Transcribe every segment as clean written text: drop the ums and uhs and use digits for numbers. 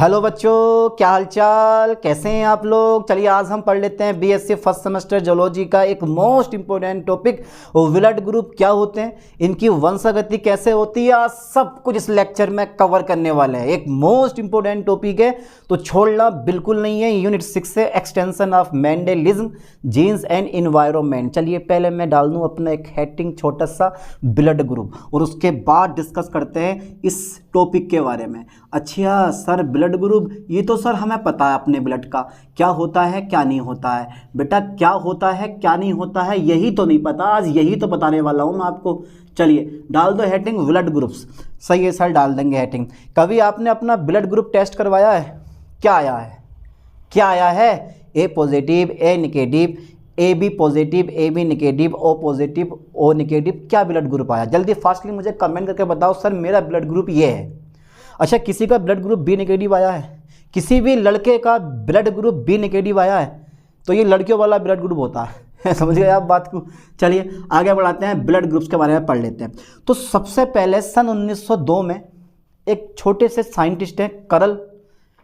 Hello बच्चों, क्या हालचाल, कैसे हैं आप लोग। चलिए आज हम पढ़ लेते हैं बीएससी फर्स्ट सेमेस्टर जूलॉजी का एक most important topic, blood group क्या होते हैं, इनकी वंशागति कैसे होती है, आज सब कुछ इस लेक्चर में कवर करने वाले हैं। एक मोस्ट इंपॉर्टेंट टॉपिक है तो छोड़ना बिल्कुल नहीं है। यूनिट 6 से extension of Mendelism genes and environment. चलिए पहले मैं डाल दूँ अपना एक हेडिंग छोटा सा ब्लड ग्रुप और उसके बाद डिस्कस करते हैं इस टॉपिक के बारे में। अच्छा सर ब्लड ग्रुप, ये तो सर हमें पता है अपने ब्लड का क्या होता है क्या नहीं होता है। बेटा क्या होता है क्या नहीं होता है यही तो नहीं पता, आज यही तो बताने वाला हूँ मैं आपको। चलिए डाल दो हेडिंग ब्लड ग्रुप्स। सही है सर, डाल देंगे हेडिंग। कभी आपने अपना ब्लड ग्रुप टेस्ट करवाया है? क्या आया है? क्या आया है? A positive, A negative, A B positive, A B negative, O positive, O negative. क्या ब्लड ग्रुप आया? जल्दी फास्टली मुझे कमेंट करके बताओ सर मेरा ब्लड ग्रुप ये है। अच्छा किसी का ब्लड ग्रुप बी नेगेटिव आया है? किसी भी लड़के का ब्लड ग्रुप बी नेगेटिव आया है तो ये लड़कियों वाला ब्लड ग्रुप होता है। समझ गए आप बात को। चलिए आगे बढ़ाते हैं, ब्लड ग्रुप्स के बारे में पढ़ लेते हैं। तो सबसे पहले सन 1902 में एक छोटे से साइंटिस्ट हैं करल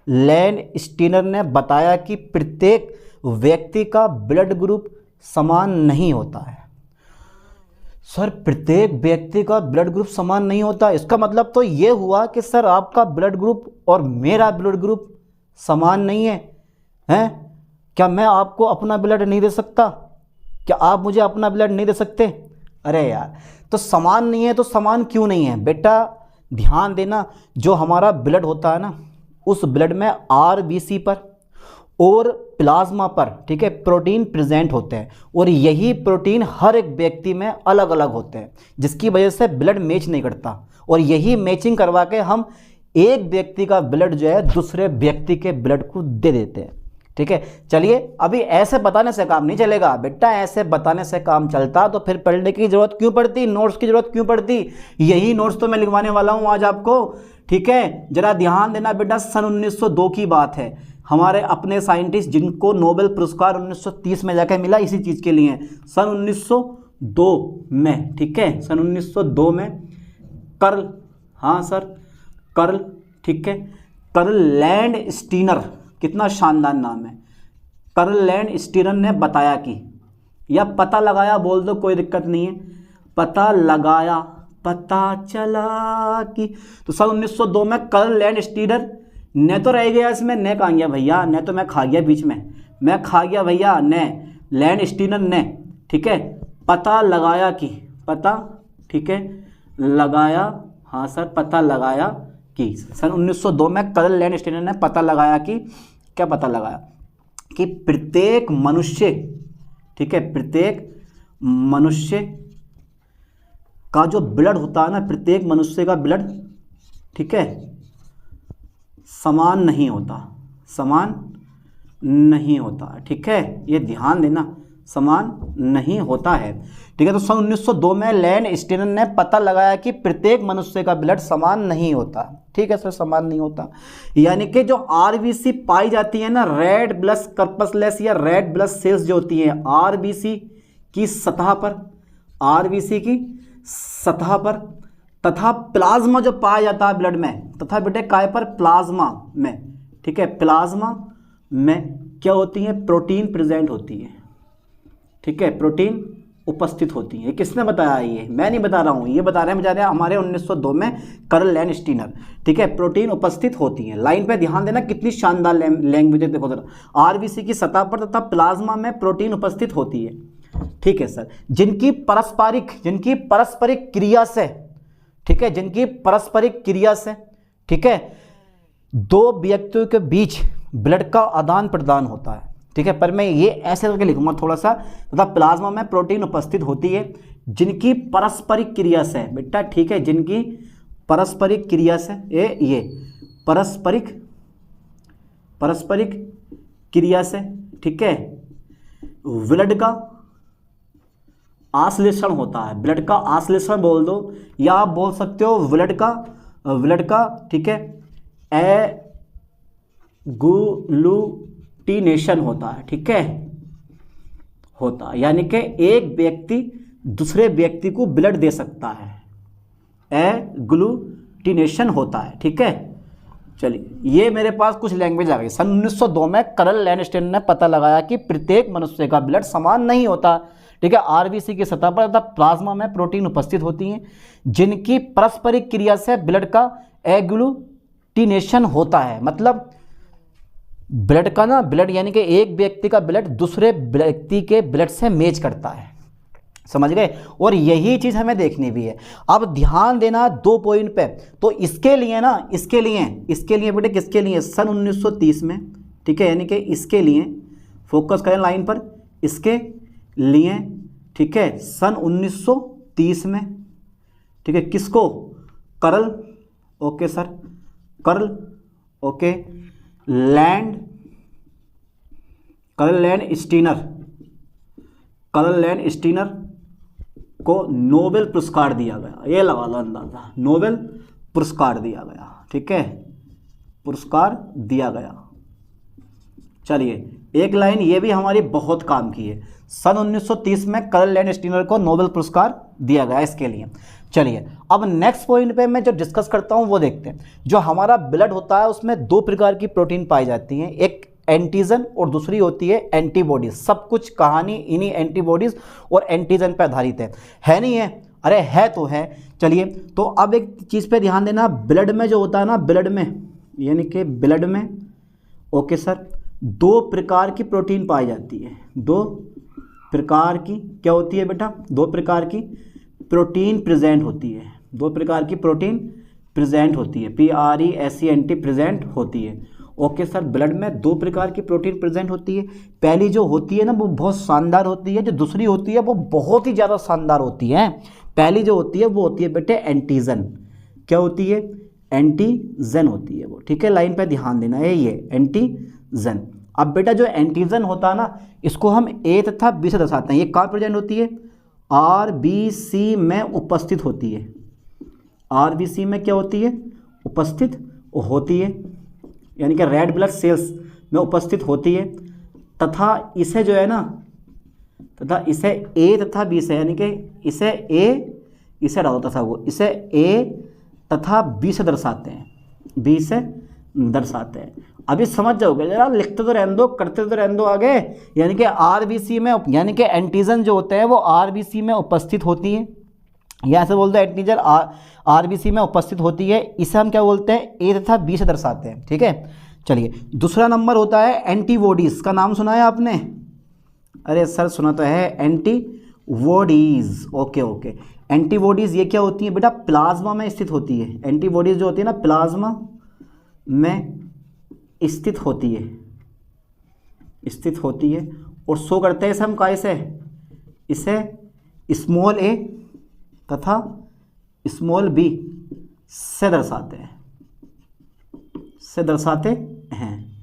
लैंडस्टीनर ने बताया कि प्रत्येक व्यक्ति का ब्लड ग्रुप समान नहीं होता है। सर प्रत्येक व्यक्ति का ब्लड ग्रुप समान नहीं होता, इसका मतलब तो ये हुआ कि सर आपका ब्लड ग्रुप और मेरा ब्लड ग्रुप समान नहीं है। हैं? क्या मैं आपको अपना ब्लड नहीं दे सकता? क्या आप मुझे अपना ब्लड नहीं दे सकते? अरे यार, तो समान नहीं है तो समान क्यों नहीं है? बेटा ध्यान देना, जो हमारा ब्लड होता है ना, उस ब्लड में आरबीसी पर और प्लाज्मा पर, ठीक है, प्रोटीन प्रेजेंट होते हैं और यही प्रोटीन हर एक व्यक्ति में अलग अलग होते हैं, जिसकी वजह से ब्लड मैच नहीं करता और यही मैचिंग करवा के हम एक व्यक्ति का ब्लड जो है दूसरे व्यक्ति के ब्लड को दे देते हैं। ठीक है, चलिए अभी ऐसे बताने से काम नहीं चलेगा बेटा, ऐसे बताने से काम चलता तो फिर पढ़ने की जरूरत क्यों पड़ती, नोट्स की जरूरत क्यों पड़ती। यही नोट्स तो मैं लिखवाने वाला हूँ आज आपको। ठीक है, जरा ध्यान देना बेटा, सन 1902 की बात है। हमारे अपने साइंटिस्ट जिनको नोबेल पुरस्कार 1930 में जाकर मिला इसी चीज़ के लिए, सन 1902 में, ठीक है, सन 1902 में कर्ल, हाँ सर कर्ल, ठीक है, कर्ल लैंडस्टीनर, कितना शानदार नाम है, कर्ल लैंडस्टीनर ने बताया कि, या पता लगाया बोल दो कोई दिक्कत नहीं है, पता लगाया, पता चला कि, तो सन 1902 में कर्ल लैंडस्टीनर ने तो रह गया इसमें, ने कहाँ गया भैया, ने तो मैं खा गया बीच में, मैं खा गया भैया, ने लैंडस्टीनर ने, ठीक है, पता लगाया कि, पता, ठीक है, लगाया, हाँ सर पता लगाया कि, सन 1902 में कर्ल लैंडस्टीनर ने पता लगाया कि, क्या पता लगाया कि प्रत्येक मनुष्य, ठीक है, प्रत्येक मनुष्य का जो ब्लड होता है ना, प्रत्येक मनुष्य का ब्लड, ठीक है, समान नहीं होता, समान नहीं होता, ठीक है, ये ध्यान देना, समान नहीं होता है। ठीक है, तो सन 1902 में लैंडस्टीनर ने पता लगाया कि प्रत्येक मनुष्य का ब्लड समान नहीं होता। ठीक है सर, समान नहीं होता, यानी कि जो आरबीसी पाई जाती है ना, रेड ब्लड कर्पसलेस या रेड ब्लड सेल्स जो होती हैं आरबीसी की सतह पर, आरबीसी की सतह पर, तथा प्लाज्मा जो पाया जाता है ब्लड में, तथा बेटे काय पर, प्लाज्मा में, ठीक है, प्लाज्मा में क्या होती है, प्रोटीन प्रेजेंट होती है, ठीक है, प्रोटीन उपस्थित होती है। किसने बताया? ये मैं नहीं बता रहा हूँ, ये बता रहे हैं बेचारे हमारे 1902 में कर्ल लैंडस्टीनर। ठीक है, प्रोटीन उपस्थित होती है। लाइन पे ध्यान देना, कितनी शानदार लैंग्वेज है, देखो जरा, आरबीसी की सतह पर तथा प्लाज्मा में प्रोटीन उपस्थित होती है। ठीक है सर, जिनकी पारस्परिक क्रिया से, ठीक है, जिनकी पारस्परिक क्रिया से, ठीक है, दो व्यक्तियों के बीच ब्लड का आदान प्रदान होता है। ठीक है, पर मैं ये ऐसे करके लिखूंगा थोड़ा सा, तथा प्लाज्मा में प्रोटीन उपस्थित होती है जिनकी पारस्परिक क्रिया से, बेटा ठीक है, जिनकी पारस्परिक क्रिया से, ये पारस्परिक क्रिया से, ठीक है, ब्लड का आश्लेषण होता है। ब्लड का आश्लेषण बोल दो, या आप बोल सकते हो ब्लड का, ठीक है, एग्लूटिनेशन होता है। ठीक है, होता है, यानी कि एक व्यक्ति दूसरे व्यक्ति को ब्लड दे सकता है, एग्लूटिनेशन होता है। ठीक है, चलिए ये मेरे पास कुछ लैंग्वेज आ गई। सन 1902 में कर्ल लैंडस्टेन ने पता लगाया कि प्रत्येक मनुष्य का ब्लड समान नहीं होता, ठीक है। आरबीसी की सतह पर तथा प्लाज्मा में प्रोटीन उपस्थित होती हैं जिनकी पारस्परिक क्रिया से ब्लड का एग्लूटिनेशन होता है। मतलब ब्लड का ना, ब्लड यानी कि एक व्यक्ति का ब्लड दूसरे व्यक्ति के ब्लड से मैच करता है, समझ गए। और यही चीज़ हमें देखनी भी है। अब ध्यान देना 2 पॉइंट पे। तो इसके लिए ना, इसके लिए बेटे किसके लिए, सन 1930 में, ठीक है, यानी कि इसके लिए फोकस करें लाइन पर, इसके लिए, ठीक है, सन 1930 में, ठीक है, किसको, curl, okay sir, curl, okay, curl land Steiner को नोबेल पुरस्कार दिया गया। ये लगा लो अंदाजा, नोबेल पुरस्कार दिया गया, ठीक है, पुरस्कार दिया गया। चलिए एक लाइन ये भी हमारी बहुत काम की है। सन 1930 में कर्ल लैंड स्टीनर को नोबेल पुरस्कार दिया गया इसके लिए। चलिए अब नेक्स्ट पॉइंट पे मैं जो डिस्कस करता हूँ वो देखते हैं। जो हमारा ब्लड होता है उसमें 2 प्रकार की प्रोटीन पाई जाती हैं, एक एंटीजन और दूसरी होती है एंटीबॉडीज। सब कुछ कहानी इन्हीं एंटीबॉडीज और एंटीजन पर आधारित है नहीं है? अरे है तो है। चलिए तो अब एक चीज़ पे ध्यान देना, ब्लड में जो होता है ना, ब्लड में यानी कि ब्लड में, ओके सर, 2 प्रकार की प्रोटीन पाई जाती है। 2 प्रकार की क्या होती है बेटा? 2 प्रकार की प्रोटीन प्रेजेंट होती है। 2 प्रकार की प्रोटीन प्रेजेंट होती है, PRESENT प्रेजेंट होती है। ओके सर, ब्लड में 2 प्रकार की प्रोटीन प्रेजेंट होती है। पहली जो होती है ना वो बहुत शानदार होती है, जो दूसरी होती है वो बहुत ही ज़्यादा शानदार होती है। पहली जो होती है वो होती है बेटे एंटीजन। क्या होती है? एंटीजन होती है वो, ठीक है, लाइन पे ध्यान देना है, ये एंटीजन। अब बेटा जो एंटीजन होता है ना, इसको हम A तथा B से दर्शाते हैं। ये कहाँ प्रेजेंट होती है? RBC में उपस्थित होती है। RBC में क्या होती है? उपस्थित होती है, यानी कि रेड ब्लड सेल्स में उपस्थित होती है। तथा इसे जो है ना, तथा इसे A तथा B से, यानी कि इसे A, इसे डालो तथा वो, इसे A तथा B से दर्शाते हैं, B से दर्शाते हैं। अभी समझ जाओगे, जरा लिखते तो रहने दो, करते तो रहने दो आगे। यानी कि RBC में, यानी कि एंटीजन जो होते हैं वो RBC में उपस्थित होती है, या ऐसे बोलते हैं एंटीजन RBC में उपस्थित होती है। इसे हम क्या बोलते हैं? A तथा B से दर्शाते हैं, ठीक है। चलिए दूसरा नंबर होता है एंटीबॉडीज़। का नाम सुना है आपने? अरे सर सुना तो है, एंटीबॉडीज़। ओके ओके, एंटीबॉडीज़ ये क्या होती है बेटा? प्लाज्मा में स्थित होती है। एंटीबॉडीज़ जो होती है ना, प्लाज्मा में स्थित होती है, और शो करते हैं इसे हम कैसे? इसे स्मॉल a तथा स्मॉल b से दर्शाते हैं,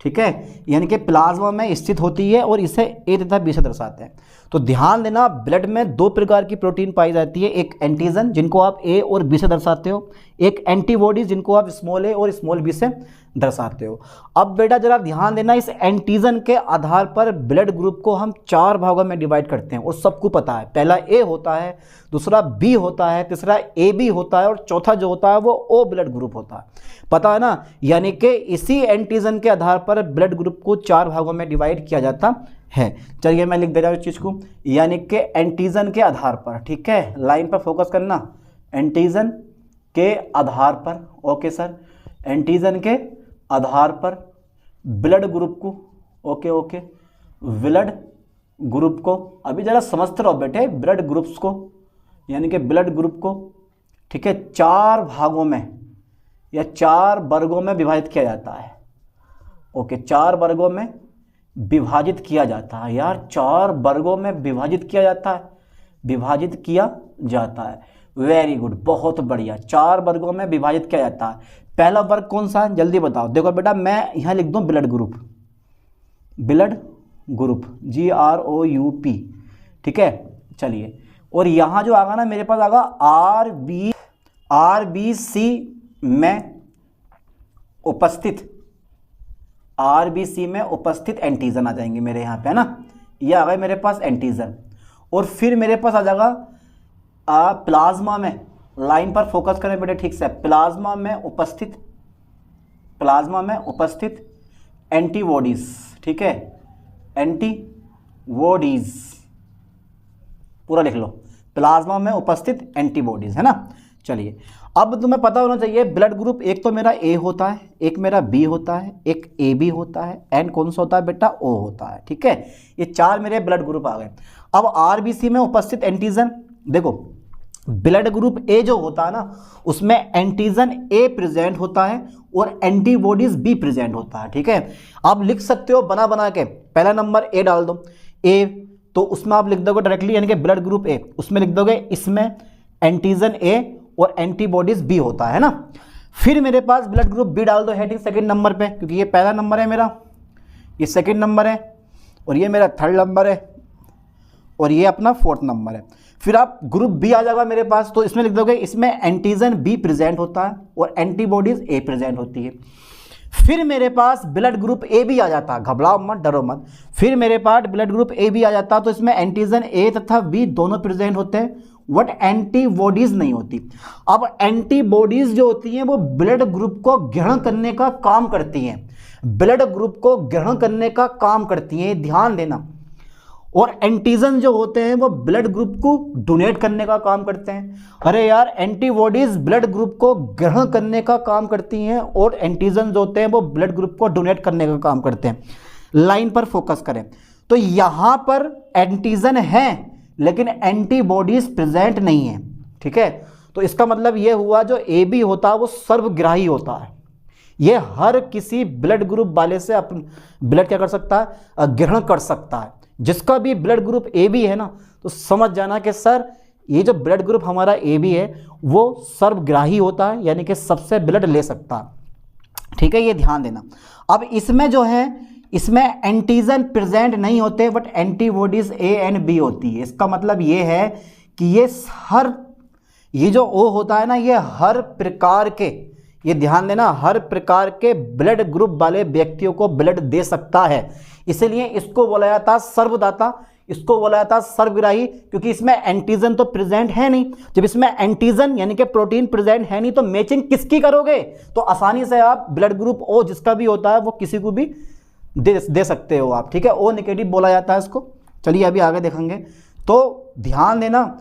ठीक है। यानी कि प्लाज्मा में स्थित होती है और इसे A तथा B से दर्शाते हैं। तो ध्यान देना, ब्लड में 2 प्रकार की प्रोटीन पाई जाती है, एक एंटीजन जिनको आप A और B से दर्शाते हो, एक एंटीबॉडीज जिनको आप स्मॉल a और स्मॉल b से दर्शाते हो। अब बेटा जरा ध्यान देना, इस एंटीजन के आधार पर ब्लड ग्रुप को हम 4 भागों में डिवाइड करते हैं, और सबको पता है, पहला A होता है, दूसरा B होता है, तीसरा AB होता है, और चौथा जो होता है वो O ब्लड ग्रुप होता है, पता है ना। यानी कि इसी एंटीजन के आधार पर ब्लड ग्रुप को 4 भागों में डिवाइड किया जाता है। चलिए मैं लिख दे रहा हूँ इस चीज़ को, यानी कि एंटीजन के आधार पर, ठीक है, लाइन पर फोकस करना, एंटीजन के आधार पर, ओके सर, एंटीजन के आधार पर ब्लड ग्रुप को, ओके ओके, ब्लड ग्रुप को, अभी ज़रा समझते रहो बेटे, ब्लड ग्रुप्स को, यानी कि ब्लड ग्रुप को, ठीक है, 4 भागों में या 4 वर्गों में विभाजित किया जाता है। ओके, 4 वर्गों में विभाजित किया जाता है यार, 4 वर्गों में विभाजित किया जाता है, वेरी गुड, बहुत बढ़िया, 4 वर्गों में विभाजित किया जाता है। पहला वर्ग कौन सा है जल्दी बताओ? देखो बेटा मैं यहाँ लिख दूँ ब्लड ग्रुप, GROUP, ठीक है। चलिए, और यहाँ जो आगा ना मेरे पास आगा RBC में उपस्थित एंटीजन आ जाएंगे मेरे यहाँ पे, है ना, ये आ गए मेरे पास एंटीजन। और फिर मेरे पास आ जाएगा प्लाज्मा में, लाइन पर फोकस करें बेटे ठीक से, प्लाज्मा में उपस्थित प्लाज्मा में उपस्थित एंटीबॉडीज, ठीक है, एंटीबॉडीज पूरा लिख लो, प्लाज्मा में उपस्थित एंटीबॉडीज, है ना। चलिए अब तुम्हें पता होना चाहिए ब्लड ग्रुप एक तो मेरा ए होता है, एक मेरा बी होता है, एक ए बी होता है, एंड कौन सा होता है बेटा, ओ होता है, ठीक है। ये 4 मेरे ब्लड ग्रुप आ गए। अब आरबीसी में उपस्थित एंटीजन, देखो ब्लड ग्रुप ए जो होता है ना उसमें एंटीजन ए प्रेजेंट होता है और एंटीबॉडीज बी प्रेजेंट होता है, ठीक है। आप लिख सकते हो बना बना के, पहला नंबर ए डाल दो, ए तो उसमें आप लिख दोगे डायरेक्टली, यानी कि ब्लड ग्रुप ए, उसमें लिख दोगे इसमें एंटीजन ए और एंटीबॉडीज बी होता है ना। फिर मेरे पास ब्लड ग्रुप बी डाल दो हेडिंग सेकंड नंबर पे, क्योंकि ये पहला नंबर है मेरा, ये सेकंड नंबर है और ये मेरा थर्ड नंबर है और ये अपना फोर्थ नंबर है। फिर आप ग्रुप बी आ जाएगा मेरे पास, तो इसमें लिख दोगे इसमें एंटीजन बी प्रेजेंट होता है और एंटीबॉडीज ए प्रेजेंट होती है। फिर मेरे पास ब्लड ग्रुप ए भी आ जाता, घबराओ मत डरो मत, फिर मेरे पास ब्लड ग्रुप ए भी आ जाता, तो इसमें एंटीजन ए तथा बी दोनों प्रेजेंट होते हैं, बट एंटीबॉडीज नहीं होती। अब एंटीबॉडीज जो होती हैं वो ब्लड ग्रुप को ग्रहण करने का काम करती हैं, ब्लड ग्रुप को ग्रहण करने का काम करती हैं, ध्यान देना। और एंटीजन जो होते हैं वो ब्लड ग्रुप को डोनेट करने का काम करते हैं। अरे यार एंटीबॉडीज ब्लड ग्रुप को ग्रहण करने का काम करती हैं और एंटीजन जो होते हैं वो ब्लड ग्रुप को डोनेट करने का काम करते हैं। लाइन पर फोकस करें तो यहां पर एंटीजन है लेकिन एंटीबॉडीज प्रेजेंट नहीं है, ठीक है। तो इसका मतलब यह हुआ जो ए बी होता है वो सर्वग्राही होता है, ये हर किसी ब्लड ग्रुप वाले से अपन ब्लड क्या कर सकता है, ग्रहण कर सकता है। जिसका भी ब्लड ग्रुप ए बी है ना तो समझ जाना कि सर ये जो ब्लड ग्रुप हमारा ए बी है वो सर्वग्राही होता है, यानी कि सबसे ब्लड ले सकता है, ठीक है, ये ध्यान देना। अब इसमें जो है इसमें एंटीजन प्रेजेंट नहीं होते but antibodies A and B होती है। इसका मतलब ये है कि ये जो ओ होता है ना ये हर प्रकार के, ये ध्यान देना, हर प्रकार के ब्लड ग्रुप वाले व्यक्तियों को ब्लड दे सकता है, इसलिए इसको बोला जाता है सर्वदाता, इसको बोला जाता है सर्वग्राही, क्योंकि इसमें एंटीजन तो प्रेजेंट है नहीं। जब इसमें एंटीजन यानी कि प्रोटीन प्रेजेंट है नहीं तो मैचिंग किसकी करोगे, तो आसानी से आप ब्लड ग्रुप ओ जिसका भी होता है वो किसी को भी दे सकते हो आप, ठीक है, ओ नेगेटिव बोला जाता है इसको। चलिए अभी आगे देखेंगे, तो ध्यान देना,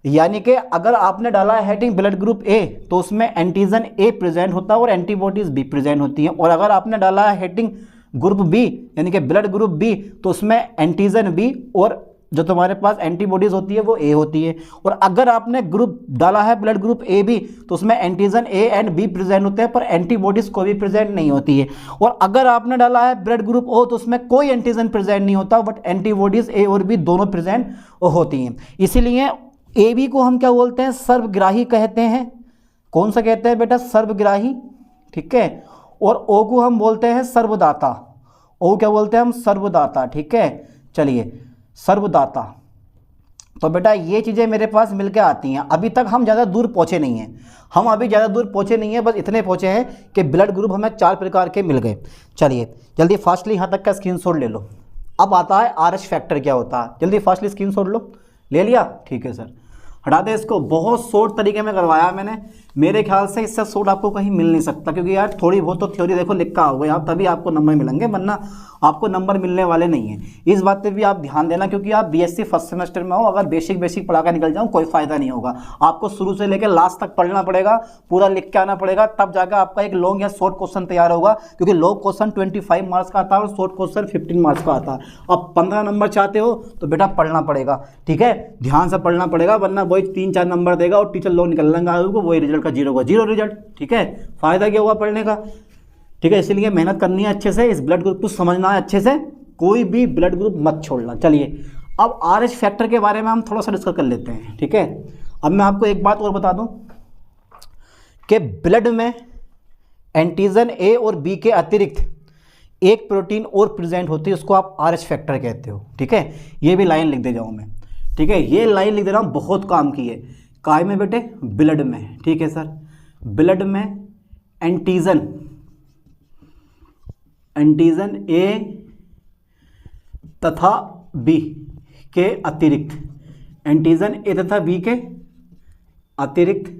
यानी कि अगर आपने डाला है हेडिंग ब्लड ग्रुप ए तो उसमें एंटीजन ए प्रेजेंट होता है और एंटीबॉडीज बी प्रेजेंट होती हैं, और अगर आपने डाला है हेडिंग ग्रुप बी यानी कि ब्लड ग्रुप बी तो उसमें एंटीजन बी और जो तुम्हारे पास एंटीबॉडीज होती है वो ए होती है। और अगर आपने ग्रुप डाला है ब्लड ग्रुप ए बी तो उसमें antigen A and be present होते हैं पर एंटीबॉडीज कोई भी प्रेजेंट नहीं होती है। और अगर आपने डाला है ब्लड ग्रुप ओ तो उसमें कोई एंटीजन प्रेजेंट नहीं होता बट एंटीबॉडीज ए और बी दोनों प्रेजेंट होती हैं। इसीलिए ए बी को हम क्या बोलते हैं, सर्वग्राही कहते हैं। कौन सा कहते हैं बेटा, सर्वग्राही, ठीक है। और ओ को हम बोलते हैं सर्वदाता, ओ क्या बोलते हैं हम, सर्वदाता, ठीक है। चलिए सर्वदाता, तो बेटा ये चीज़ें मेरे पास मिलकर आती हैं। अभी तक हम ज़्यादा दूर पहुँचे नहीं हैं, हम अभी ज़्यादा दूर पहुँचे नहीं हैं, बस इतने पहुँचे हैं कि ब्लड ग्रुप हमें 4 प्रकार के मिल गए। चलिए जल्दी फास्टली यहाँ तक का स्क्रीनशॉट ले लो। अब आता है RH फैक्टर क्या होता है, जल्दी फास्टली स्क्रीनशॉट लो। ले लिया, ठीक है सर, हटा दे इसको। बहुत शॉर्ट तरीके में करवाया मैंने, मेरे ख्याल से इससे शॉर्ट आपको कहीं मिल नहीं सकता, क्योंकि यार थोड़ी बहुत तो थ्योरी देखो लिखा होगा आप, तभी आपको नंबर मिलेंगे, वरना आपको नंबर मिलने वाले नहीं हैं। इस बात पे भी आप ध्यान देना, क्योंकि आप बीएससी फर्स्ट सेमेस्टर में हो, अगर बेसिक पढ़ा कर निकल जाऊँ कोई फायदा नहीं होगा। आपको शुरू से लेकर लास्ट तक पढ़ना पड़ेगा, पूरा लिख के आना पड़ेगा, तब जाकर आपका एक लॉन्ग या शॉर्ट क्वेश्चन तैयार होगा। क्योंकि लॉन्ग क्वेश्चन 25 मार्क्स का आता है और शॉर्ट क्वेश्चन 15 मार्क्स का आता है। अब 15 नंबर चाहते हो तो बेटा पढ़ना पड़ेगा, ठीक है, ध्यान से पढ़ना पड़ेगा, वरना वही 3-4 नंबर देगा और टीचर लोग निकल लेंगे आपको, वही रिजल्ट का जीरो रिजल्ट, ठीक है। फायदा क्या हुआ पढ़ने का, ठीक है। इसलिए मेहनत करनी है अच्छे से, इस ब्लड ग्रुप को समझना है अच्छे से, कोई भी ब्लड ग्रुप मत छोड़ना। चलिए अब RH फैक्टर के बारे में हम थोड़ा सा डिस्कस कर लेते हैं, ठीक है। अब मैं आपको एक बात और बता दूं कि ब्लड में एंटीजन ए और बी के अतिरिक्त एक प्रोटीन और प्रेजेंट होती है, उसको आप RH फैक्टर कहते हो, ठीक है। ये भी लाइन लिख दे जाऊँ मैं, ठीक है, ये लाइन लिख दे रहा हूँ, बहुत काम की है। काय में बेटे, ब्लड में, ठीक है सर। ब्लड में एंटीजन ए तथा बी के अतिरिक्त, एंटीजन ए तथा बी के अतिरिक्त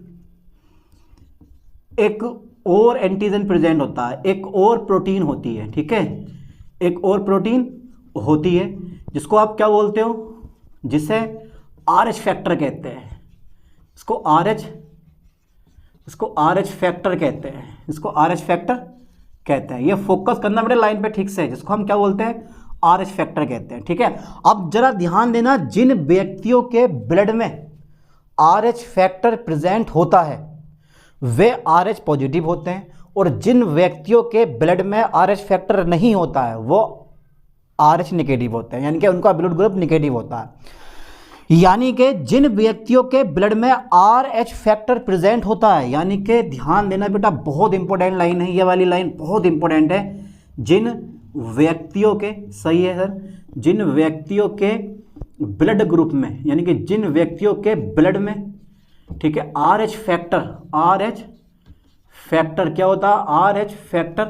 एक और एंटीजन प्रेजेंट होता है, एक और प्रोटीन होती है, ठीक है, एक और प्रोटीन होती है जिसको आप क्या बोलते हो, जिसे RH फैक्टर कहते हैं, इसको RH फैक्टर कहते हैं, इसको RH फैक्टर कहते हैं। ये फोकस करना बेटा लाइन पे ठीक से, जिसको हम क्या बोलते हैं, RH फैक्टर कहते हैं, ठीक है। अब जरा ध्यान देना, जिन व्यक्तियों के ब्लड में RH फैक्टर प्रेजेंट होता है वे RH पॉजिटिव होते हैं, और जिन व्यक्तियों के ब्लड में RH फैक्टर नहीं होता है वो RH नेगेटिव होते हैं, यानी कि उनका ब्लड ग्रुप नेगेटिव होता है। यानी कि जिन व्यक्तियों के ब्लड में RH फैक्टर प्रेजेंट होता है, यानी कि ध्यान देना बेटा, बहुत इंपॉर्टेंट लाइन है ये वाली, लाइन बहुत इंपॉर्टेंट है। जिन व्यक्तियों के, सही है सर, जिन व्यक्तियों के ब्लड ग्रुप में, यानी कि जिन व्यक्तियों के ब्लड में, ठीक है, RH फैक्टर क्या होता है, RH फैक्टर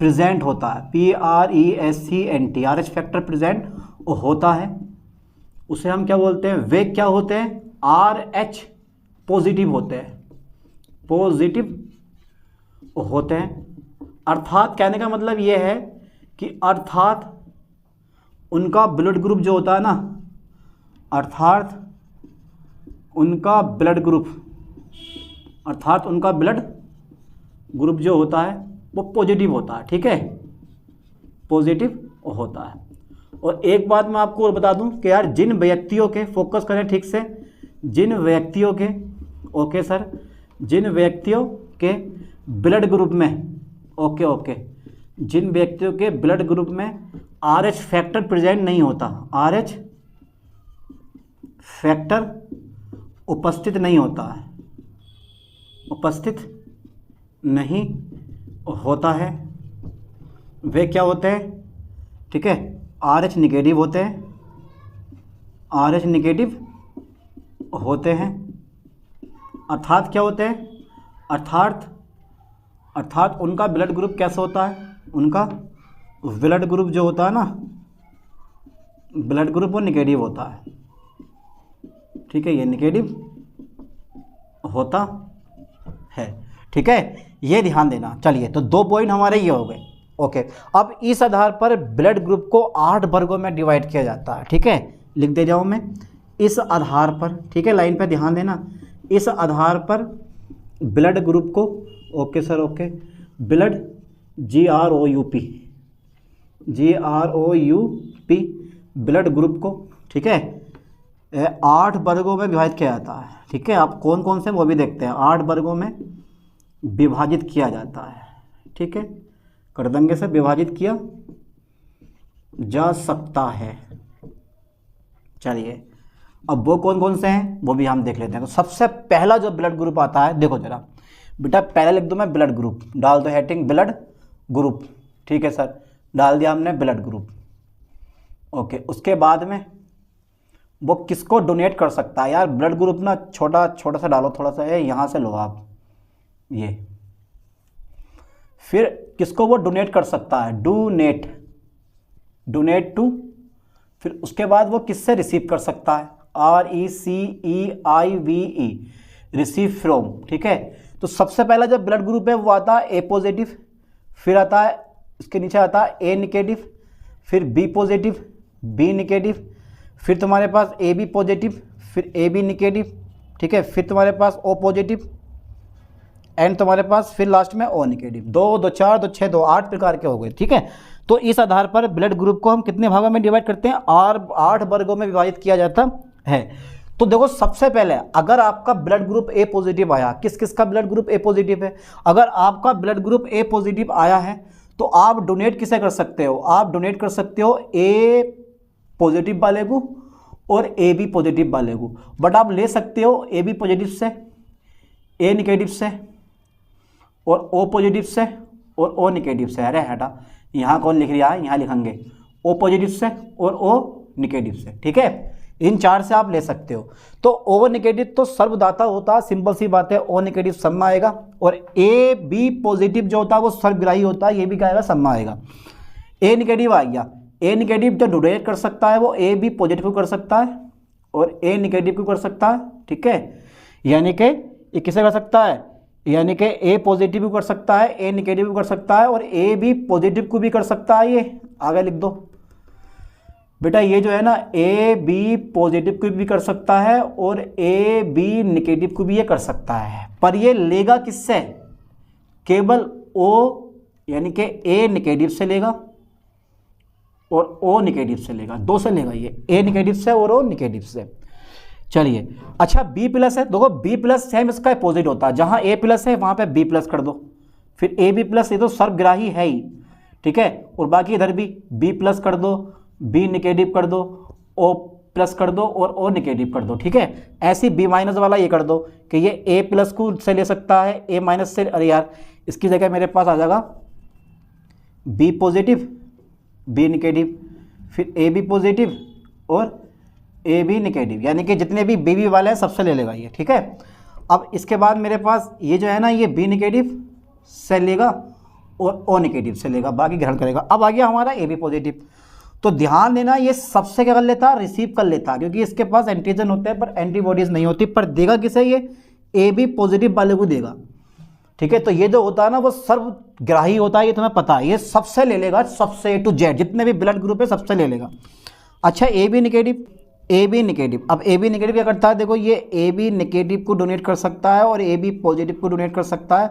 प्रेजेंट होता है, PRESENT, RH फैक्टर प्रेजेंट होता है, उसे हम क्या बोलते हैं, वे क्या होते हैं, RH पॉजिटिव होते हैं, पॉजिटिव होते हैं। अर्थात कहने का मतलब ये है कि अर्थात उनका ब्लड ग्रुप जो होता है ना, अर्थात उनका ब्लड ग्रुप जो होता है वो पॉजिटिव होता है, ठीक है, पॉजिटिव होता है। और एक बात मैं आपको और बता दूं कि यार जिन व्यक्तियों के, फोकस करें ठीक से, जिन व्यक्तियों के, ओके सर, जिन व्यक्तियों के ब्लड ग्रुप में, ओके, जिन व्यक्तियों के ब्लड ग्रुप में RH फैक्टर प्रेजेंट नहीं होता, RH फैक्टर उपस्थित नहीं होता है, उपस्थित नहीं होता है, वे क्या होते हैं, ठीक है, RH निगेटिव होते हैं, RH निगेटिव होते हैं। अर्थात क्या होते हैं, अर्थात उनका ब्लड ग्रुप कैसा होता है, उनका ब्लड ग्रुप जो होता है ना, ब्लड ग्रुप वो निगेटिव होता है, ठीक है, ये निगेटिव होता है, ठीक है, ये ध्यान देना। चलिए, तो 2 पॉइंट हमारे ये हो गए, ओके। अब इस आधार पर ब्लड ग्रुप को 8 वर्गों में डिवाइड किया जाता है, ठीक है, लिख दे जाऊँ मैं, इस आधार पर, ठीक है, लाइन पे ध्यान देना, इस आधार पर ब्लड ग्रुप को, okay sir, okay, blood GROUP blood group को, ठीक है, 8 वर्गों में विभाजित किया जाता है, ठीक है। आप कौन कौन से वो भी देखते हैं, 8 वर्गों में विभाजित किया जाता है, ठीक है, करदंगे से विभाजित किया जा सकता है। चलिए, अब वो कौन कौन से हैं वो भी हम देख लेते हैं। तो सबसे पहला जो ब्लड ग्रुप आता है, देखो जरा बेटा, पहले लिख दूं मैं ब्लड ग्रुप, डाल दो हेडिंग ब्लड ग्रुप, ठीक है सर, डाल दिया हमने ब्लड ग्रुप, ओके। उसके बाद में वो किसको डोनेट कर सकता है, यार ब्लड ग्रुप ना छोटा छोटा सा डालो, थोड़ा सा है, यहाँ से लो आप, ये, फिर किसको वो डोनेट कर सकता है, डोनेट टू, फिर उसके बाद वो किससे रिसीव कर सकता है, RECEIVE, रिसीव फ्रॉम, ठीक है। तो सबसे पहला जो ब्लड ग्रुप है वो आता है A पॉजिटिव, फिर आता है इसके नीचे आता है A निगेटिव, फिर B पॉजिटिव, B निगेटिव, फिर तुम्हारे पास AB पॉजिटिव, फिर AB निगेटिव, ठीक है, फिर तुम्हारे पास O पॉजिटिव, एंड तुम्हारे पास फिर लास्ट में O निगेटिव। 2 2 4 2 6 2 8 प्रकार के हो गए, ठीक है। तो इस आधार पर ब्लड ग्रुप को हम कितने भागों में डिवाइड करते हैं, 8 वर्गों में विभाजित किया जाता है। तो देखो, सबसे पहले अगर आपका ब्लड ग्रुप A पॉजिटिव आया, किस किस का ब्लड ग्रुप A पॉजिटिव है, अगर आपका ब्लड ग्रुप A पॉजिटिव आया है तो आप डोनेट किसे कर सकते हो, आप डोनेट कर सकते हो A पॉजिटिव वाले को और AB पॉजिटिव वाले को, बट आप ले सकते हो AB पॉजिटिव से, A निगेटिव से, और O पॉजिटिव से और O निगेटिव से। अरे हटा, यहाँ कौन लिख रहा है, यहाँ लिखेंगे O पॉजिटिव से और O निगेटिव से, ठीक है, इन 4 से आप ले सकते हो। तो O निगेटिव तो सर्वदाता होता है, सिंपल सी बात है, O निगेटिव सब में आएगा, और AB पॉजिटिव जो होता है वो सर्वग्राही होता है, ये भी क्या आएगा, सब में आएगा। A निगेटिव आ गया, A निगेटिव जो डोनेट कर सकता है वो AB पॉजिटिव को कर सकता है और A निगेटिव को कर सकता है, ठीक है, यानी कि ये किसे कर सकता है, यानी कि ए पॉजिटिव भी कर सकता है, ए निगेटिव भी कर सकता है और ए भी पॉजिटिव को भी कर सकता है। ये आगे लिख दो बेटा, ये जो है ना ए बी पॉजिटिव को भी कर सकता है और ए बी निगेटिव को भी ये कर सकता है, पर ये लेगा किससे? केवल ओ यानी कि ए निगेटिव से लेगा और ओ निगेटिव से लेगा, दो से लेगा ये, ए निगेटिव से और ओ निगेटिव से। चलिए अच्छा बी प्लस है, देखो बी प्लस सेम इसका अपोजिट होता है, जहाँ ए प्लस है वहाँ पे बी प्लस कर दो, फिर ए बी प्लस, ये तो सर्वग्राही है ही, ठीक है। और बाकी इधर भी बी प्लस कर दो, बी निगेटिव कर दो, ओ प्लस कर दो और ओ निगेटिव कर दो, ठीक है। ऐसी बी माइनस वाला ये कर दो कि ये ए प्लस को से ले सकता है, ए माइनस से, अरे यार इसकी जगह मेरे पास आ जाएगा बी पॉजिटिव बी निगेटिव, फिर ए बी पॉजिटिव और ए बी निगेटिव, यानी कि जितने भी बी वाले हैं सबसे ले लेगा ये, ठीक है। अब इसके बाद मेरे पास ये जो है ना ये बी निगेटिव से लेगा और ओ निगेटिव से लेगा, बाकी ग्रहण करेगा। अब आ गया हमारा ए बी पॉजिटिव, तो ध्यान देना ये सबसे क्या कर लेता, रिसीव कर लेता, क्योंकि इसके पास एंटीजन होते हैं पर एंटीबॉडीज नहीं होती, पर देगा किसे? ये ए बी पॉजिटिव वाले को देगा, ठीक है। तो ये जो होता है ना वो सर्वग्राही होता है, ये तुम्हें पता है, ये सबसे ले लेगा, सबसे ए टू जेड जितने भी ब्लड ग्रुप है सबसे ले लेगा। अच्छा A B negative, A B negative, अब ए बी निगेटिव क्या करता है? देखो ये ए बी निगेटिव को डोनेट कर सकता है और ए बी पॉजिटिव को डोनेट कर सकता है,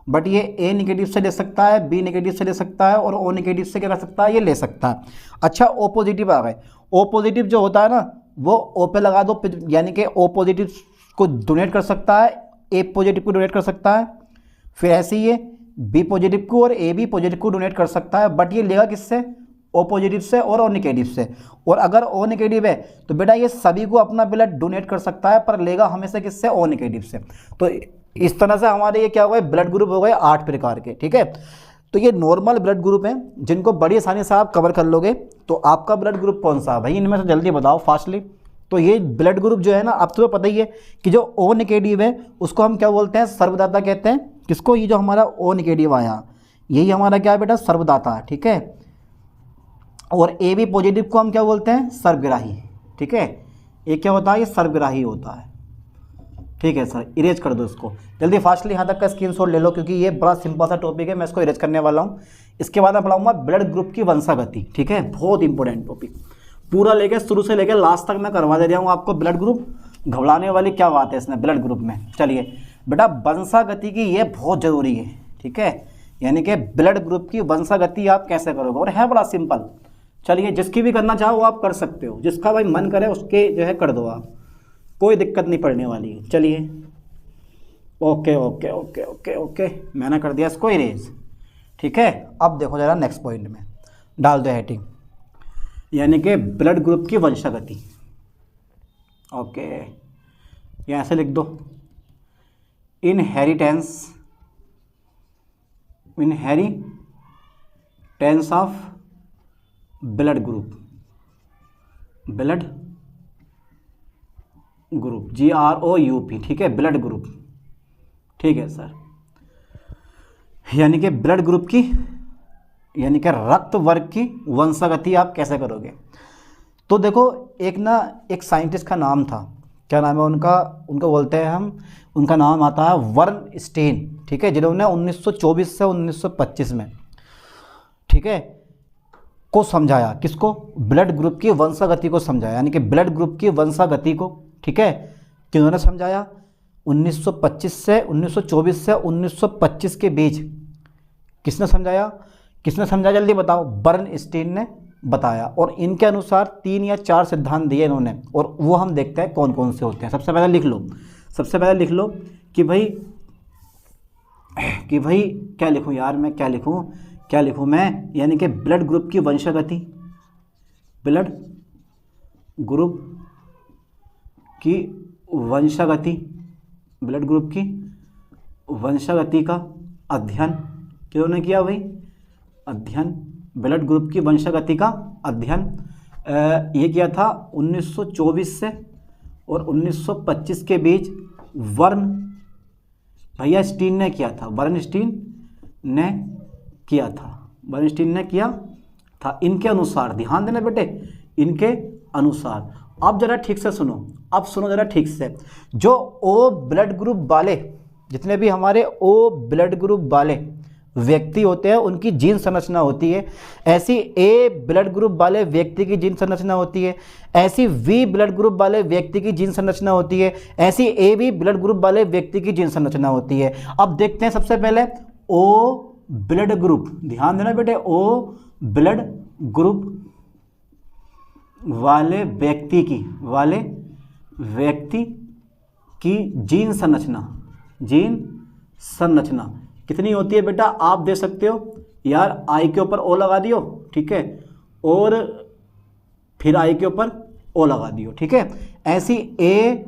बट ये ए निगेटिव से ले सकता है, बी निगेटिव से ले सकता है और ओ निगेटिव से क्या कर सकता है? ये ले सकता है। अच्छा ओ पॉजिटिव आ गए, ओ पॉजिटिव जो होता है ना वो ओ पे लगा दो, यानी कि ओ पॉजिटिव को डोनेट कर सकता है, ए पॉजिटिव को डोनेट कर सकता है, फिर ऐसे ही ये बी पॉजिटिव को और ए बी पॉजिटिव को डोनेट कर सकता है, बट ये लेगा किससे? ओ पॉजिटिव से और ओ निगेटिव से। और अगर ओ निगेटिव है तो बेटा ये सभी को अपना ब्लड डोनेट कर सकता है, पर लेगा हमेशा किससे? ओ निगेटिव से। तो इस तरह से हमारे ये क्या हो गए? ब्लड ग्रुप हो गए 8 प्रकार के, ठीक है। तो ये नॉर्मल ब्लड ग्रुप हैं जिनको बड़ी आसानी से आप कवर कर लोगे। तो आपका ब्लड ग्रुप कौन सा है भाई, इनमें से जल्दी बताओ फास्टली। तो ये ब्लड ग्रुप जो है ना, अब तुम्हें पता ही है कि जो ओ निगेटिव है उसको हम क्या बोलते हैं? सर्वदाता कहते हैं। किसको? ये जो हमारा ओ निगेटिव आया यही हमारा क्या है बेटा? सर्वदाता है, ठीक है। और ए बी पॉजिटिव को हम क्या बोलते हैं? सर्वग्राही, ठीक है। ये क्या होता है? ये सर्वग्राही होता है, ठीक है सर। इरेज कर दो इसको जल्दी फास्टली, यहाँ तक का स्क्रीनशॉट ले लो क्योंकि ये बड़ा सिंपल सा टॉपिक है, मैं इसको इरेज करने वाला हूँ। इसके बाद मैं पढ़ाऊंगा ब्लड ग्रुप की वंशागति, ठीक है। बहुत इंपॉर्टेंट टॉपिक, पूरा लेके शुरू से लेकर लास्ट तक मैं करवा दे रहा हूँ आपको। ब्लड ग्रुप घबराने वाली क्या बात है इसमें ब्लड ग्रुप में। चलिए बेटा वंशागति की ये बहुत ज़रूरी है, ठीक है। यानी कि ब्लड ग्रुप की वंशागति आप कैसे करोगे, और है बड़ा सिंपल। चलिए जिसकी भी करना चाहो वो आप कर सकते हो, जिसका भाई मन करे उसके जो है कर दो आप, कोई दिक्कत नहीं पड़ने वाली है। चलिए okay okay okay okay okay, मैंने कर दिया इसको इरेज, ठीक है। अब देखो जरा नेक्स्ट पॉइंट में डाल दो हेडिंग, यानी कि ब्लड ग्रुप की वंशागति। ओके यहाँ से लिख दो inheritance of blood group, blood group GROUP, ठीक है। ब्लड ग्रुप, ठीक है सर। यानी कि ब्लड ग्रुप की, यानी कि रक्त वर्ग की वंशागति आप कैसे करोगे। तो देखो एक साइंटिस्ट का नाम था, क्या नाम है उनको बोलते हैं हम, उनका नाम आता है बर्नस्टीन, ठीक है। जिन्होंने 1924 से 1925 में, ठीक है, को समझाया। किसको? ब्लड ग्रुप की वंशागति को समझाया, यानी कि ब्लड ग्रुप की वंशागति को, ठीक है। किन्होंने समझाया? 1925 से 1924 से 1925 के बीच किसने समझाया? जल्दी बताओ। बर्नस्टीन ने बताया। और इनके अनुसार 3 या 4 सिद्धांत दिए इन्होंने, और वो हम देखते हैं कौन कौन से होते हैं। सबसे पहले लिख लो कि भाई क्या लिखूं यार मैं, क्या लिखूं मैं, यानी कि ब्लड ग्रुप की वंशागति, ब्लड ग्रुप की वंशागति का अध्ययन किन्होंने किया भाई? ब्लड ग्रुप की वंशागति का अध्ययन ये किया था 1924 से और 1925 के बीच बर्नस्टीन ने किया था। इनके अनुसार, ध्यान देना बेटे, इनके अनुसार। अब जरा ठीक से सुनो, जरा ठीक से। जो ओ ब्लड ग्रुप वाले जितने भी हमारे ओ ब्लड ग्रुप वाले व्यक्ति होते हैं उनकी जीन संरचना होती है, ऐसी ए ब्लड ग्रुप वाले व्यक्ति की जीन संरचना होती है, ऐसी वी ब्लड ग्रुप वाले व्यक्ति की जीन संरचना होती है, ऐसी ए बी ब्लड ग्रुप वाले व्यक्ति की जीन संरचना होती है। अब देखते हैं सबसे पहले ओ ब्लड ग्रुप, ध्यान देना बेटे, ओ ब्लड ग्रुप वाले व्यक्ति की जीन संरचना कितनी होती है बेटा, आप दे सकते हो यार, आई के ऊपर ओ लगा दियो, ठीक है, और फिर आई के ऊपर ओ लगा दियो, ठीक है। ऐसी ए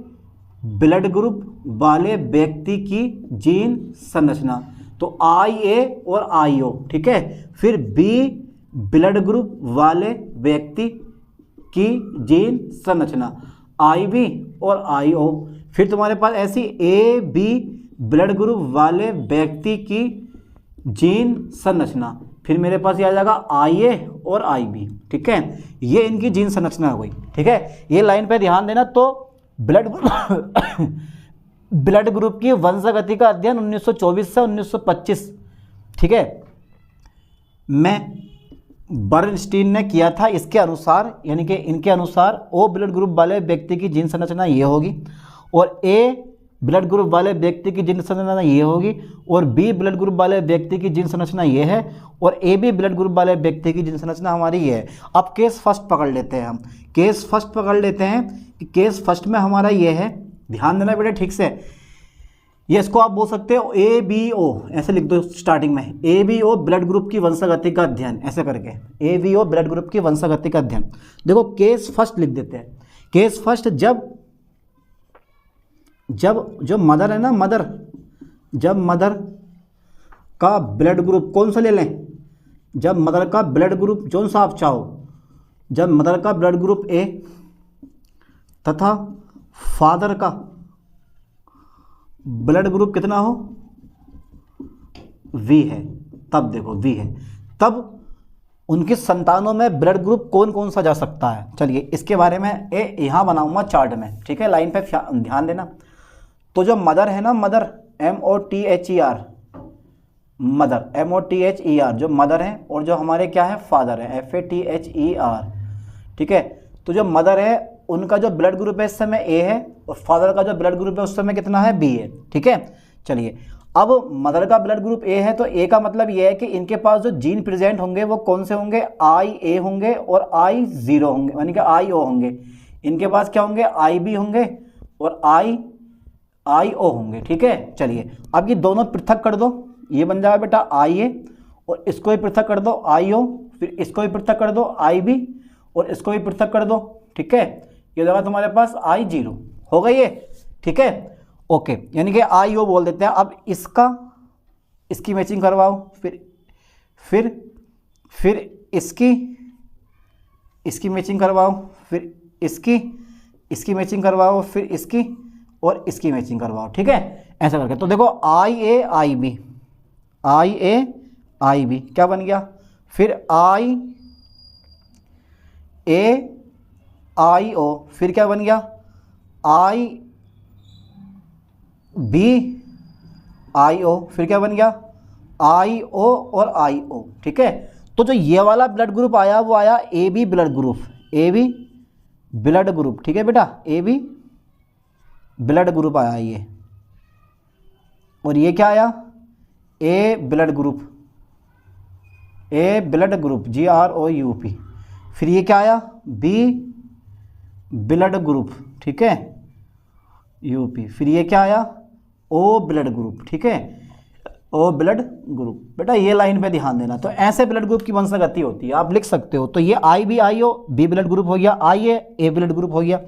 ब्लड ग्रुप वाले व्यक्ति की जीन संरचना, तो आई ए और आई ओ, ठीक है। फिर बी ब्लड ग्रुप वाले व्यक्ति की जीन संरचना, आई बी और आई ओ। फिर तुम्हारे पास ऐसी ए बी ब्लड ग्रुप वाले व्यक्ति की जीन संरचना, फिर मेरे पास ये आ जाएगा आई ए और आई बी, ठीक है। ये इनकी जीन संरचना हो गई, ठीक है। ये लाइन पे ध्यान देना। तो ब्लड ग्रुप की वंशागति का अध्ययन 1924 से 1925, ठीक है, में बर्नस्टीन ने किया था। इसके अनुसार, यानी कि इनके अनुसार ओ ब्लड ग्रुप वाले व्यक्ति की जीन संरचना ये होगी, और ए ब्लड ग्रुप वाले व्यक्ति की जीन संरचना ये होगी, और बी ब्लड ग्रुप वाले व्यक्ति की जीन संरचना ये है, और ए बी ब्लड ग्रुप वाले व्यक्ति की जीन संरचना हमारी ये है। अब केस फर्स्ट पकड़ लेते हैं हम, केस फर्स्ट पकड़ लेते हैं कि केस फर्स्ट में हमारा ये है, ध्यान देना बेटा ठीक से, ये इसको आप बोल सकते हो ए बी ओ, ऐसे लिख दो स्टार्टिंग में, A B O blood group की वंशागति का अध्ययन, ऐसे करके A B O blood group की वंशागति का अध्ययन। देखो केस फर्स्ट लिख देते हैं। केस फर्स्ट, जब जो मदर है ना, जब मदर का ब्लड ग्रुप कौन सा ले लें, जब मदर का ब्लड ग्रुप जो सा आप चाहो, जब मदर का ब्लड ग्रुप ए तथा फादर का ब्लड ग्रुप कितना हो, वी है, तब देखो वी है, तब उनकी संतानों में ब्लड ग्रुप कौन कौन सा जा सकता है। चलिए इसके बारे में यहाँ बनाऊंगा चार्ट में, ठीक है, लाइन पे ध्यान देना। तो जो मदर है ना, मदर MOTHER, मदर MOTHER, जो मदर है, और जो हमारे क्या है फादर है FATHER, ठीक है। तो जो मदर है उनका जो ब्लड ग्रुप है इस समय ए है, और फादर का जो ब्लड ग्रुप है उस समय कितना है, बी है, ठीक है। चलिए अब मदर का ब्लड ग्रुप ए है, तो ए का मतलब ये है कि इनके पास जो जीन प्रेजेंट होंगे वो कौन से होंगे, IA होंगे और I0 होंगे, यानी कि IO होंगे। इनके पास क्या होंगे, IB होंगे और IO होंगे, ठीक है। चलिए अब ये दोनों पृथक कर दो, ये बन जाएगा बेटा IA, और इसको भी पृथक कर दो IO, फिर इसको भी पृथक कर दो IB, और इसको भी पृथक कर दो, ठीक है। ये जाएगा तुम्हारे पास I0, हो गई ये, ठीक है, ओके, यानी कि IO बोल देते हैं। अब इसकी मैचिंग करवाओ, फिर इसकी मैचिंग करवाओ, फिर इसकी मैचिंग करवाओ, फिर इसकी और इसकी मैचिंग करवाओ, ठीक है, ऐसा करके। तो देखो IA IB क्या बन गया, फिर IO, फिर क्या बन गया, IO, फिर क्या बन गया, IO और IO, ठीक है। तो जो ये वाला ब्लड ग्रुप आया वो आया AB ब्लड ग्रुप, ठीक है बेटा, AB ब्लड ग्रुप आया ये, और ये क्या आया, A ब्लड ग्रुप GROUP। फिर ये क्या आया, B ब्लड ग्रुप, ठीक है, UP। फिर ये क्या आया, O ब्लड ग्रुप, ठीक है, O ब्लड ग्रुप। बेटा ये लाइन पे ध्यान देना। तो ऐसे ब्लड ग्रुप की वंशागति होती है, आप लिख सकते हो। तो ये IB IO B blood group हो गया, IA A ब्लड ग्रुप हो गया,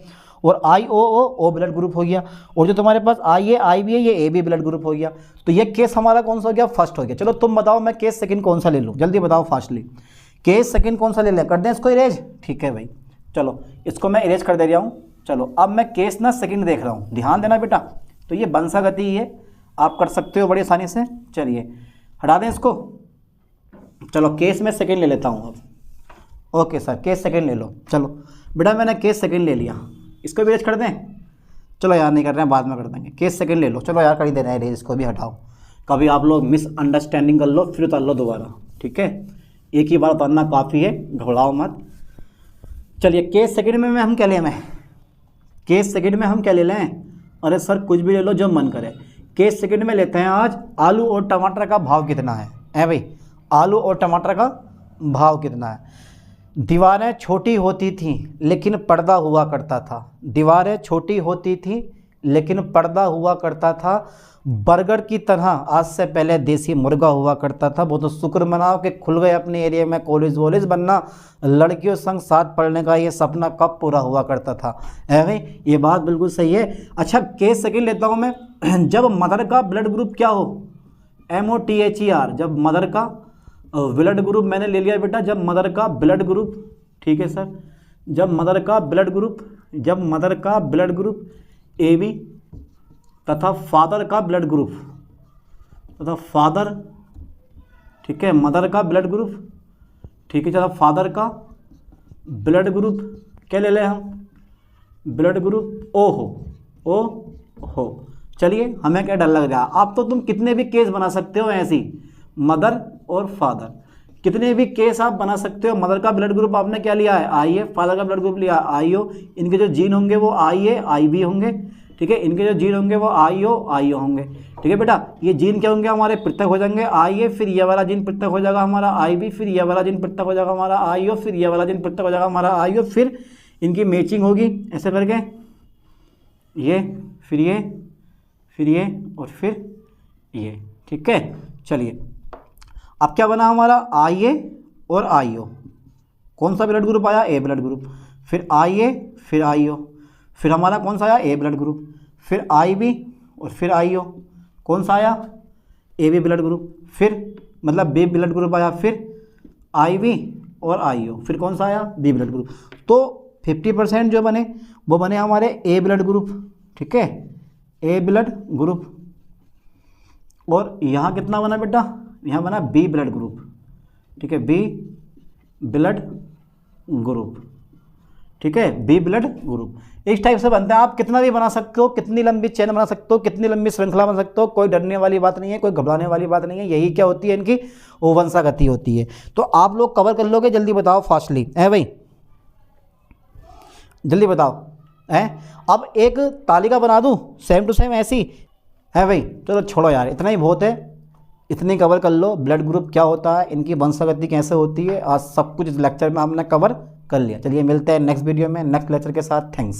और IOO O ब्लड ग्रुप हो गया, और जो तुम्हारे पास IA IB है ये AB ब्लड ग्रुप हो गया। तो ये केस हमारा कौन सा हो गया, फर्स्ट हो गया। चलो तुम बताओ मैं केस सेकंड कौन सा ले लूँ, जल्दी बताओ फास्टली, केस सेकंड कौन सा ले लें, कर दें इसको इरेज, ठीक है भाई, चलो इसको मैं इरेज कर दे रहा हूँ। चलो अब मैं केस ना सेकंड देख रहा हूँ, ध्यान देना बेटा। तो ये वंशागति ही है, आप कर सकते हो बड़ी आसानी से। चलिए हटा दें इसको, चलो केस में सेकंड ले लेता हूँ अब। ओके सर केस सेकंड ले लो। चलो बेटा मैंने केस सेकंड ले लिया, इसको भी इरेज कर दें। चलो यार नहीं कर रहे हैं, बाद में कर देंगे। केस सेकंड ले लो, चलो यार कर ही दे रहे हैं, इसको भी हटाओ। कभी आप लोग मिसअंडरस्टैंडिंग कर लो फिर उतार लो दोबारा, ठीक है, एक ही बार उतारना काफ़ी है, घबराओ मत। चलिए केस सेकंड में हम क्या लें, केस सेकंड में हम क्या ले लें, अरे सर कुछ भी ले लो जो मन करे। केस सेकंड में लेते हैं आज आलू और टमाटर का भाव कितना है भाई, आलू और टमाटर का भाव कितना है। दीवारें छोटी होती थीं लेकिन पर्दा हुआ करता था, दीवारें छोटी होती थीं लेकिन पर्दा हुआ करता था। बर्गर की तरह आज से पहले देसी मुर्गा हुआ करता था। वो तो शुक्र मनाओ कि खुल गए अपने एरिया में कॉलेज वॉलेज बनना, लड़कियों संग साथ पढ़ने का ये सपना कब पूरा हुआ करता था, है भाई, ये बात बिल्कुल सही है। अच्छा केस सेकंड लेता हूँ मैं, जब मदर का ब्लड ग्रुप क्या हो, MOTHER, जब मदर का ब्लड ग्रुप मैंने ले लिया बेटा, जब मदर का ब्लड ग्रुप, ठीक है सर, जब मदर का ब्लड ग्रुप AB तथा फादर का ब्लड ग्रुप तथा फादर, ठीक है, मदर का ब्लड ग्रुप, ठीक है, चलो फादर का ब्लड ग्रुप क्या ले लें हम, ब्लड ग्रुप O हो। चलिए हमें क्या डर लग रहा है, आप तो तुम कितने भी केस बना सकते हो ऐसी, मदर और फादर कितने भी केस आप बना सकते हो। मदर का ब्लड ग्रुप आपने क्या लिया है IA, फादर का ब्लड ग्रुप लिया IO, इनके जो जीन होंगे वो IA IB होंगे, ठीक है, इनके जो जीन होंगे वो IO होंगे, ठीक है बेटा। ये जीन क्या होंगे हमारे, पृथक हो जाएंगे IA, फिर ये वाला जीन पृथक हो जाएगा हमारा IB, फिर ये वाला जीन पृथक हो जाएगा हमारा IO, फिर ये वाला जीन पृथक हो जाएगा हमारा IO, फिर इनकी मैचिंग होगी ऐसे करके, ये फिर ये फिर ये और फिर ये, ठीक है। चलिए अब क्या बना हमारा IA और IO, कौन सा ब्लड ग्रुप आया, A ब्लड ग्रुप, फिर IA फिर IO, फिर हमारा कौन सा आया A ब्लड ग्रुप, फिर IB और फिर IO, कौन सा आया AB ब्लड ग्रुप, फिर मतलब B ब्लड ग्रुप आया, फिर IB और IO, फिर कौन सा आया B ब्लड ग्रुप। तो 50% जो बने वो बने हमारे A ब्लड ग्रुप, ठीक है, A ब्लड ग्रुप। और यहाँ कितना बना बेटा, यहाँ बना B ब्लड ग्रुप, ठीक है, B ब्लड ग्रुप, ठीक है, B ब्लड ग्रुप। इस टाइप से बनता है। आप कितना भी बना सकते हो, कितनी लंबी चेन बना सकते हो, कितनी लंबी श्रृंखला बना सकते हो, कोई डरने वाली बात नहीं है, कोई घबराने वाली बात नहीं है। यही क्या होती है इनकी वंशागति होती है। तो आप लोग कवर कर लोगे, जल्दी बताओ फास्टली, है भाई, जल्दी बताओ, है। अब एक तालिका बना दूं सेम टू सेम ऐसी, है भाई, चलो छोड़ो यार, इतना ही बहुत है, इतनी कवर कर लो। ब्लड ग्रुप क्या होता है, इनकी वंशागति कैसे होती है, आज सब कुछ इस लेक्चर में हमने कवर कर लिया। चलिए मिलते हैं नेक्स्ट वीडियो में नेक्स्ट लेक्चर के साथ। थैंक्स।